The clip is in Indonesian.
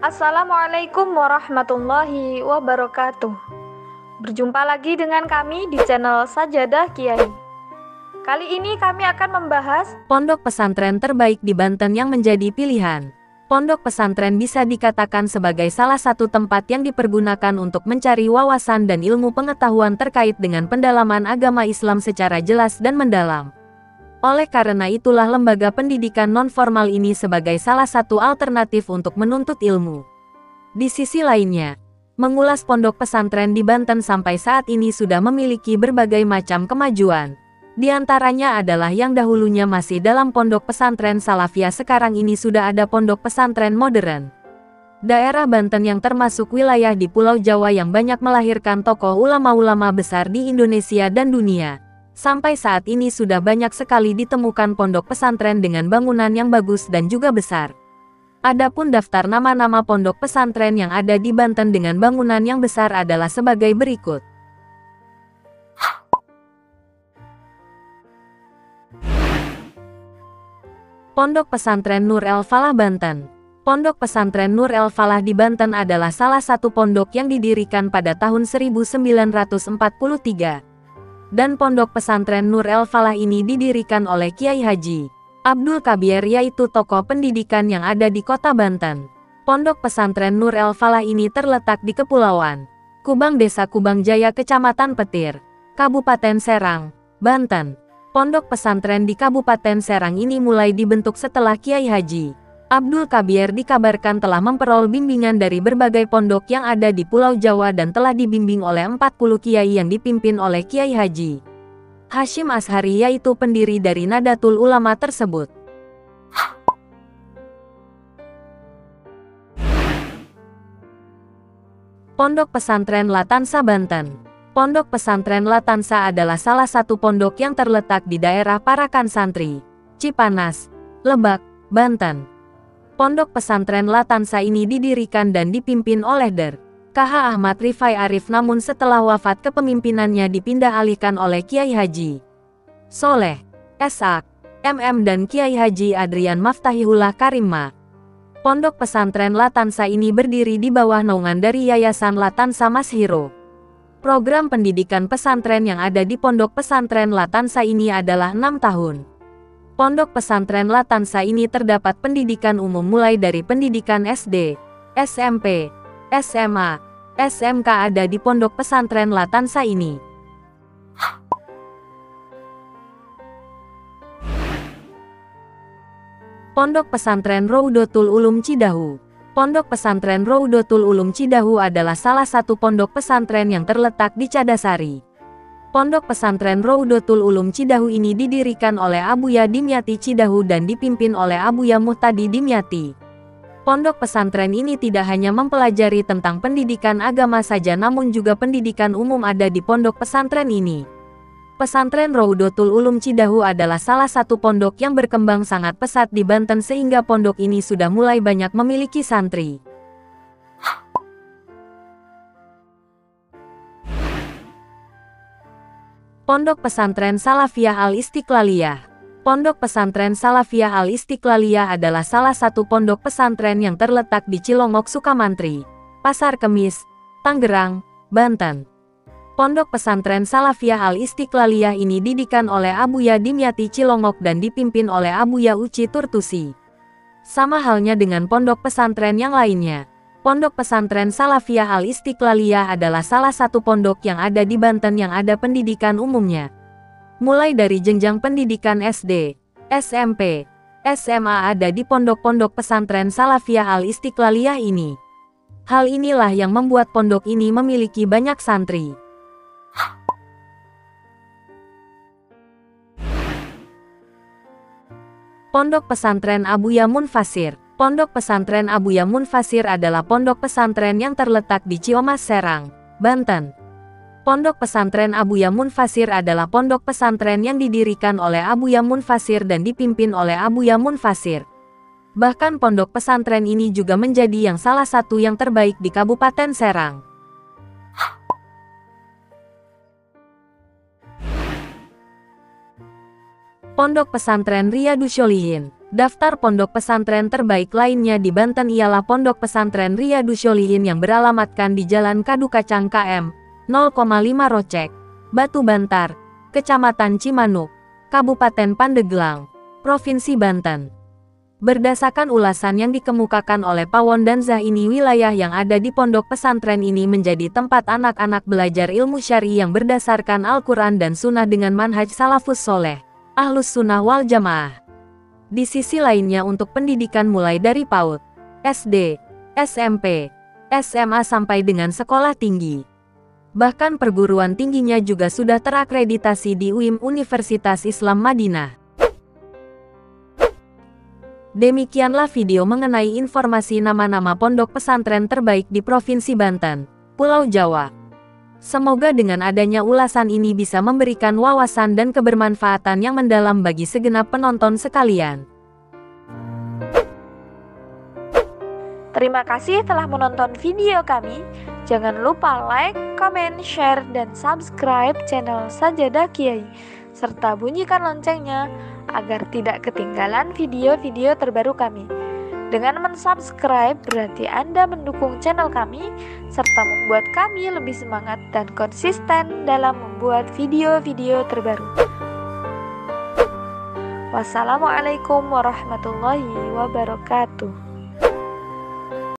Assalamualaikum warahmatullahi wabarakatuh. Berjumpa lagi dengan kami di channel Sajadah Kiai. Kali ini kami akan membahas pondok pesantren terbaik di Banten yang menjadi pilihan. Pondok pesantren bisa dikatakan sebagai salah satu tempat yang dipergunakan untuk mencari wawasan dan ilmu pengetahuan terkait dengan pendalaman agama Islam secara jelas dan mendalam. Oleh karena itulah lembaga pendidikan non-formal ini sebagai salah satu alternatif untuk menuntut ilmu. Di sisi lainnya, mengulas pondok pesantren di Banten sampai saat ini sudah memiliki berbagai macam kemajuan. Di antaranya adalah yang dahulunya masih dalam pondok pesantren Salafiyah, sekarang ini sudah ada pondok pesantren modern. Daerah Banten yang termasuk wilayah di Pulau Jawa yang banyak melahirkan tokoh ulama-ulama besar di Indonesia dan dunia. Sampai saat ini sudah banyak sekali ditemukan pondok pesantren dengan bangunan yang bagus dan juga besar. Adapun daftar nama-nama pondok pesantren yang ada di Banten dengan bangunan yang besar adalah sebagai berikut. Pondok Pesantren Nur El Falah Banten. Pondok Pesantren Nur El Falah di Banten adalah salah satu pondok yang didirikan pada tahun 1943. Dan pondok pesantren Nur El Falah ini didirikan oleh Kiai Haji Abdul Kabir, yaitu tokoh pendidikan yang ada di kota Banten. Pondok pesantren Nur El Falah ini terletak di Kepulauan Kubang, Desa Kubang Jaya, Kecamatan Petir, Kabupaten Serang, Banten. Pondok pesantren di Kabupaten Serang ini mulai dibentuk setelah Kiai Haji Abdul Kabir dikabarkan telah memperoleh bimbingan dari berbagai pondok yang ada di Pulau Jawa dan telah dibimbing oleh 40 kiai yang dipimpin oleh Kiai Haji Hashim Ashari, yaitu pendiri dari Nadatul Ulama tersebut. Pondok Pesantren Latansa Banten. Pondok Pesantren Latansa adalah salah satu pondok yang terletak di daerah Parakan Santri, Cipanas, Lebak, Banten. Pondok pesantren Latansa ini didirikan dan dipimpin oleh Der. KH Ahmad Rifai Arif, namun setelah wafat kepemimpinannya dipindah alihkan oleh Kiai Haji Soleh S.A. MM dan Kiai Haji Adrian Maftahihullah Karimma. Pondok pesantren Latansa ini berdiri di bawah naungan dari Yayasan Latansa Mas Hiro. Program pendidikan pesantren yang ada di Pondok Pesantren Latansa ini adalah 6 tahun. Pondok pesantren Latansa ini terdapat pendidikan umum mulai dari pendidikan SD, SMP, SMA, SMK ada di pondok pesantren Latansa ini. Pondok pesantren Raudatul Ulum Cidahu. Pondok pesantren Raudatul Ulum Cidahu adalah salah satu pondok pesantren yang terletak di Cadasari. Pondok pesantren Raudatul Ulum Cidahu ini didirikan oleh Abuya Dimyati Cidahu dan dipimpin oleh Abuya Muhtadi Dimyati. Pondok pesantren ini tidak hanya mempelajari tentang pendidikan agama saja, namun juga pendidikan umum ada di pondok pesantren ini. Pesantren Raudatul Ulum Cidahu adalah salah satu pondok yang berkembang sangat pesat di Banten sehingga pondok ini sudah mulai banyak memiliki santri. Pondok Pesantren Salafiyah Al-Istiqlaliyah. Pondok Pesantren Salafiyah Al-Istiqlaliyah adalah salah satu pondok pesantren yang terletak di Cilongok, Sukamantri, Pasar Kemis, Tangerang, Banten. Pondok Pesantren Salafiyah Al-Istiqlaliyah ini didikan oleh Abuya Dimyati Cilongok dan dipimpin oleh Abuya Uci Turtusi. Sama halnya dengan pondok pesantren yang lainnya. Pondok Pesantren Salafiyah Al-Istiqlaliyah adalah salah satu pondok yang ada di Banten yang ada pendidikan umumnya. Mulai dari jenjang pendidikan SD, SMP, SMA ada di pondok-pondok pesantren Salafiyah Al-Istiqlaliyah ini. Hal inilah yang membuat pondok ini memiliki banyak santri. Pondok Pesantren Abuya Munfasir. Pondok Pesantren Abuya Munfasir adalah pondok pesantren yang terletak di Ciomas, Serang, Banten. Pondok Pesantren Abuya Munfasir adalah pondok pesantren yang didirikan oleh Abuya Munfasir dan dipimpin oleh Abuya Munfasir. Bahkan pondok pesantren ini juga menjadi yang salah satu yang terbaik di Kabupaten Serang. Pondok Pesantren Riyadus Sholihin. Daftar pondok pesantren terbaik lainnya di Banten ialah Pondok Pesantren Riyadus Sholihin yang beralamatkan di Jalan Kadu Kacang KM 0,5 Rocek, Batu Bantar, Kecamatan Cimanuk, Kabupaten Pandeglang, Provinsi Banten. Berdasarkan ulasan yang dikemukakan oleh Pawon dan Zah, ini wilayah yang ada di pondok pesantren ini menjadi tempat anak-anak belajar ilmu syar'i yang berdasarkan Al-Quran dan Sunnah dengan manhaj salafus soleh, Ahlus Sunnah wal Jamaah. Di sisi lainnya untuk pendidikan mulai dari PAUD, SD, SMP, SMA sampai dengan sekolah tinggi. Bahkan perguruan tingginya juga sudah terakreditasi di UIM Universitas Islam Madinah. Demikianlah video mengenai informasi nama-nama pondok pesantren terbaik di Provinsi Banten, Pulau Jawa. Semoga dengan adanya ulasan ini bisa memberikan wawasan dan kebermanfaatan yang mendalam bagi segenap penonton sekalian. Terima kasih telah menonton video kami. Jangan lupa like, comment, share, dan subscribe channel Sajadah Kiai, serta bunyikan loncengnya agar tidak ketinggalan video-video terbaru kami. Dengan mensubscribe berarti Anda mendukung channel kami, serta membuat kami lebih semangat dan konsisten dalam membuat video-video terbaru. Wassalamualaikum warahmatullahi wabarakatuh.